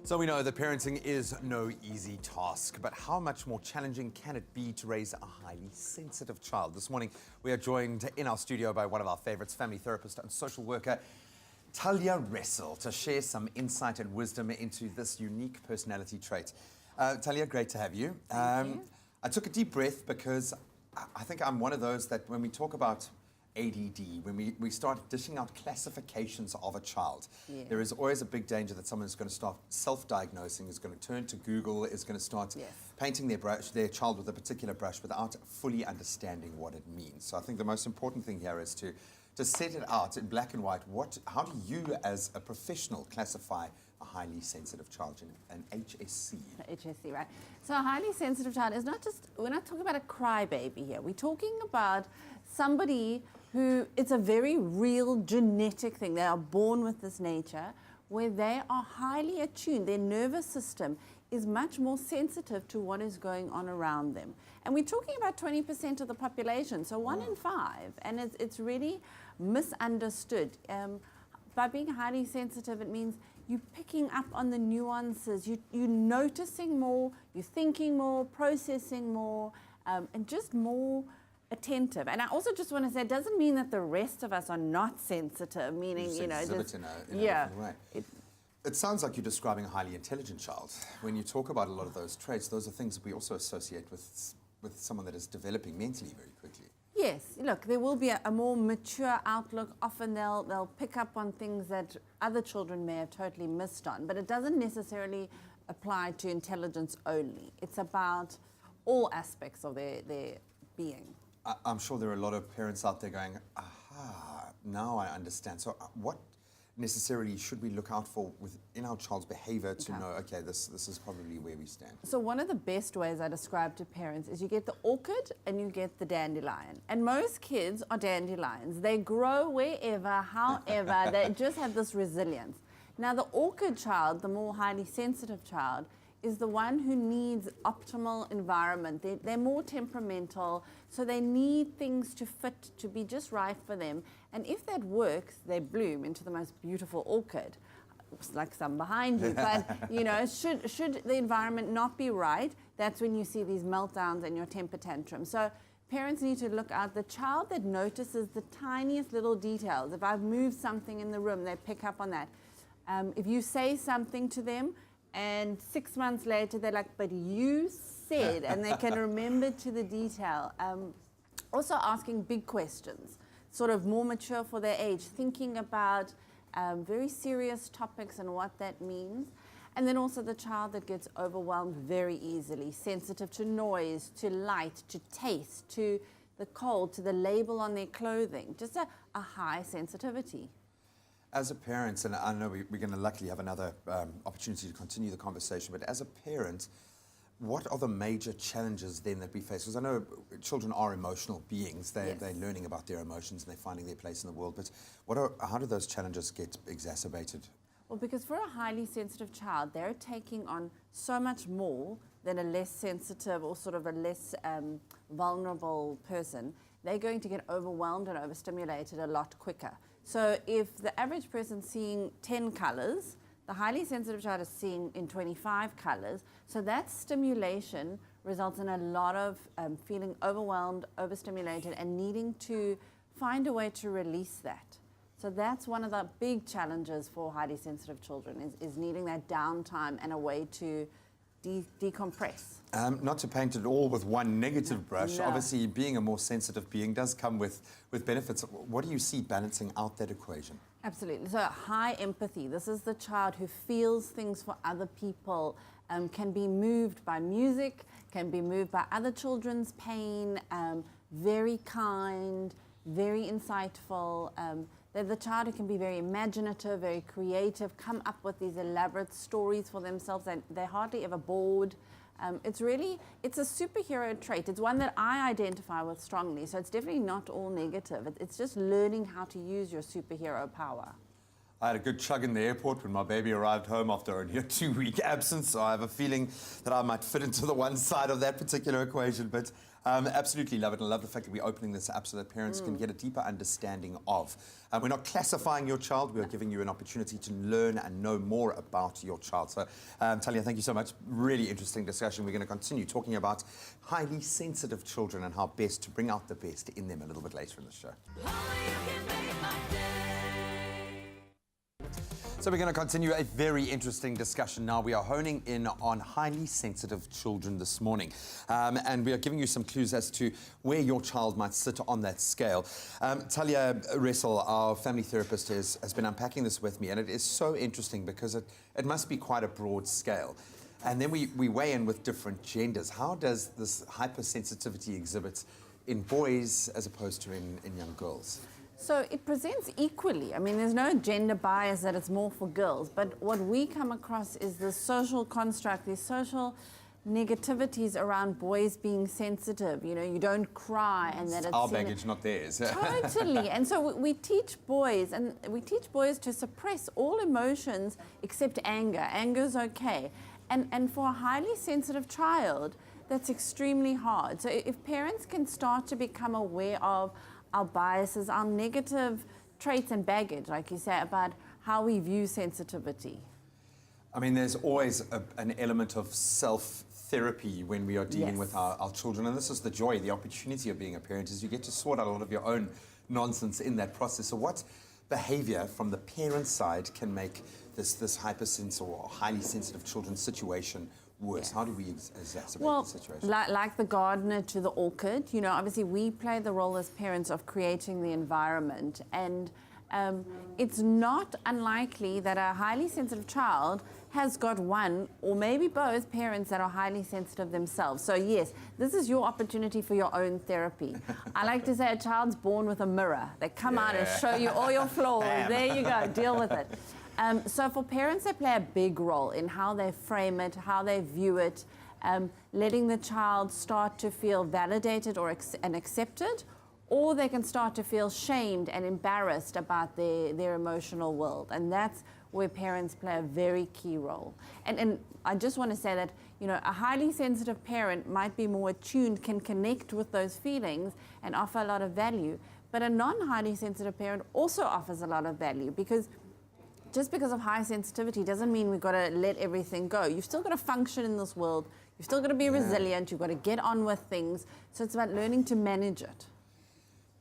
So we know that parenting is no easy task, but how much more challenging can it be to raise a highly sensitive child? This morning, we are joined in our studio by one of our favorites, family therapist and social worker, Talya Ressel, to share some insight and wisdom into this unique personality trait. Talya, great to have you. Thank you. I took a deep breath because I think I'm one of those that when we talk about ADD, when we start dishing out classifications of a child, there is always a big danger that someone is going to start self-diagnosing, is going to turn to Google, is going to start painting their child with a particular brush without fully understanding what it means. So I think the most important thing here is to set it out in black and white. How do you, as a professional, classify a highly sensitive child in an HSC? HSC, right. So a highly sensitive child is not just, we're not talking about a crybaby here. We're talking about somebody who, it's a very real genetic thing. They are born with this nature where they are highly attuned. Their nervous system is much more sensitive to what is going on around them. And we're talking about 20% of the population, so 1 in 5. And it's really misunderstood. By being highly sensitive, it means you're picking up on the nuances, you're noticing more, you're thinking more, processing more, and just more attentive. And I also just want to say, it doesn't mean that the rest of us are not sensitive, meaning, in a different way. It sounds like you're describing a highly intelligent child. When you talk about a lot of those traits, those are things that we also associate with someone that is developing mentally very quickly. Yes, look, there will be a more mature outlook. Often they'll pick up on things that other children may have totally missed on, but it doesn't necessarily apply to intelligence only. It's about all aspects of their being. I'm sure there are a lot of parents out there going, aha, now I understand. So what necessarily should we look out for within our child's behavior to know, okay, this is probably where we stand? So one of the best ways I describe to parents is you get the orchid and you get the dandelion. And most kids are dandelions. They grow wherever, however, they just have this resilience. Now the orchid child, the more highly sensitive child, is the one who needs optimal environment. They're more temperamental, so they need things to fit, to be just right for them. And if that works, they bloom into the most beautiful orchid. It's like some behind you, but you know, should the environment not be right, that's when you see these meltdowns and your temper tantrums. So parents need to look out. The child that notices the tiniest little details, if I've moved something in the room, they pick up on that. If you say something to them, and 6 months later, they're like, but you said, and they can remember to the detail. Also asking big questions, sort of more mature for their age, thinking about very serious topics and what that means. And then also the child that gets overwhelmed very easily, sensitive to noise, to light, to taste, to the cold, to the label on their clothing, just a high sensitivity. As a parent, and I know we're going to luckily have another opportunity to continue the conversation, but as a parent, what are the major challenges then that we face? Because I know children are emotional beings. They're learning about their emotions and they're finding their place in the world. But how do those challenges get exacerbated? Well, because for a highly sensitive child, they're taking on so much more than a less sensitive or sort of a less vulnerable person. They're going to get overwhelmed and overstimulated a lot quicker. So if the average person's seeing 10 colors, the highly sensitive child is seeing in 25 colors. So that stimulation results in a lot of feeling overwhelmed, overstimulated, and needing to find a way to release that. So that's one of the big challenges for highly sensitive children is needing that downtime and a way to decompress. Not to paint it all with one negative brush. Obviously, being a more sensitive being does come with benefits. What do you see balancing out that equation? Absolutely. So high empathy. This is the child who feels things for other people, can be moved by music, can be moved by other children's pain, very kind, very insightful. They're the child who can be very imaginative, very creative, come up with these elaborate stories for themselves, and they're hardly ever bored. It's a superhero trait. It's one that I identify with strongly, so it's definitely not all negative. It's just learning how to use your superhero power. I had a good chug in the airport when my baby arrived home after only a 2-week absence, so I have a feeling that I might fit into the one side of that particular equation. But absolutely love it, and I love the fact that we're opening this up so that parents can get a deeper understanding of. We're not classifying your child, we are giving you an opportunity to learn and know more about your child. So, Talya, thank you so much. Really interesting discussion. We're going to continue talking about highly sensitive children and how best to bring out the best in them a little bit later in the show. So we're going to continue a very interesting discussion now. We are honing in on highly sensitive children this morning. And we are giving you some clues as to where your child might sit on that scale. Talya Ressel, our family therapist, has been unpacking this with me. And it is so interesting because it must be quite a broad scale. And then we weigh in with different genders. How does this hypersensitivity exhibit in boys as opposed to in young girls? So it presents equally. I mean, there's no gender bias that it's more for girls, but what we come across is the social construct, these social negativities around boys being sensitive. You know, you don't cry, and that it's our baggage, not theirs. Totally. And so we teach boys, to suppress all emotions except anger. Anger's okay. And for a highly sensitive child, that's extremely hard. So if parents can start to become aware of our biases, our negative traits and baggage, like you say, about how we view sensitivity. I mean, there's always an element of self-therapy when we are dealing with our children, and this is the joy, the opportunity of being a parent, is you get to sort out a lot of your own nonsense in that process. So what behavior from the parent side can make this hypersensitive or highly sensitive children's situation worse? How do we exacerbate the situation? Like the gardener to the orchid, you know, obviously we play the role as parents of creating the environment, and it's not unlikely that a highly sensitive child has got one or maybe both parents that are highly sensitive themselves. So yes, this is your opportunity for your own therapy. I like to say a child's born with a mirror. They come out and show you all your flaws. There you go, deal with it. So for parents, they play a big role in how they frame it, how they view it, letting the child start to feel validated and accepted, or they can start to feel shamed and embarrassed about their emotional world. And that's where parents play a very key role. And I just want to say that, you know, a highly sensitive parent might be more attuned, can connect with those feelings and offer a lot of value. But a non-highly sensitive parent also offers a lot of value, because just because of high sensitivity doesn't mean we've got to let everything go. You've still got to function in this world. You've still got to be resilient. You've got to get on with things. So it's about learning to manage it.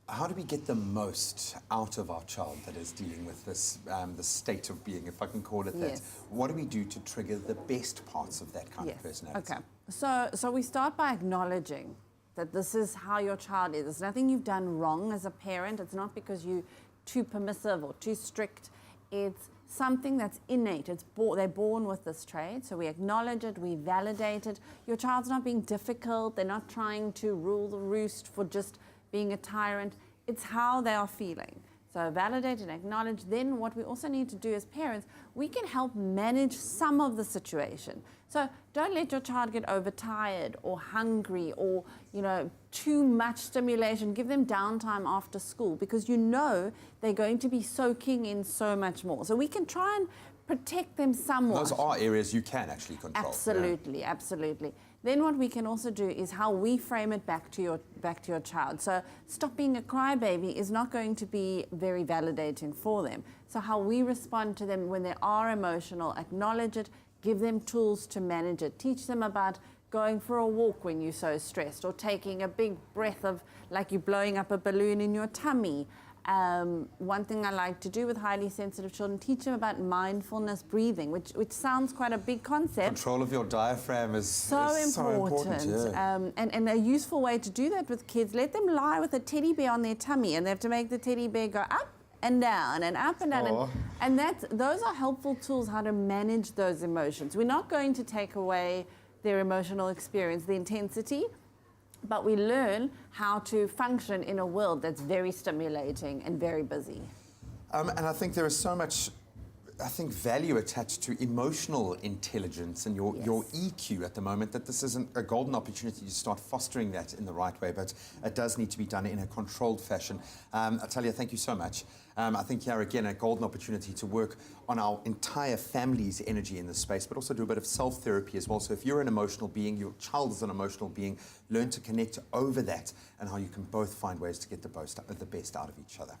How do we get the most out of our child that is dealing with this state of being, if I can call it that? What do we do to trigger the best parts of that kind of personality? Okay. So we start by acknowledging that this is how your child is. There's nothing you've done wrong as a parent. It's not because you're too permissive or too strict. It's something that's innate. They're born with this trait, so we acknowledge it, we validate it. Your child's not being difficult. They're not trying to rule the roost for just being a tyrant. It's how they are feeling. So validate and acknowledge. Then what we also need to do as parents, we can help manage some of the situation. So don't let your child get overtired or hungry or, you know, too much stimulation. Give them downtime after school, because you know they're going to be soaking in so much more. So we can try and protect them somewhat. Those are areas you can actually control. Absolutely, absolutely. Then what we can also do is how we frame it back to your child. So stop being a crybaby is not going to be very validating for them. So how we respond to them when they are emotional, acknowledge it, give them tools to manage it, teach them about going for a walk when you're so stressed, or taking a big breath of like you're blowing up a balloon in your tummy. One thing I like to do with highly sensitive children, teach them about mindfulness breathing, which sounds quite a big concept. Control of your diaphragm is so important. Yeah. And a useful way to do that with kids, let them lie with a teddy bear on their tummy, and they have to make the teddy bear go up and down and up and down. And those are helpful tools how to manage those emotions. We're not going to take away their emotional experience, the intensity, but we learn how to function in a world that's very stimulating and very busy. And I think there is so much I think, value attached to emotional intelligence and your EQ at the moment, that this isn't a golden opportunity to start fostering that in the right way, but it does need to be done in a controlled fashion. Talya, thank you so much. I think here again, a golden opportunity to work on our entire family's energy in this space, but also do a bit of self-therapy as well. So if you're an emotional being, your child is an emotional being, learn to connect over that and how you can both find ways to get the best out of each other.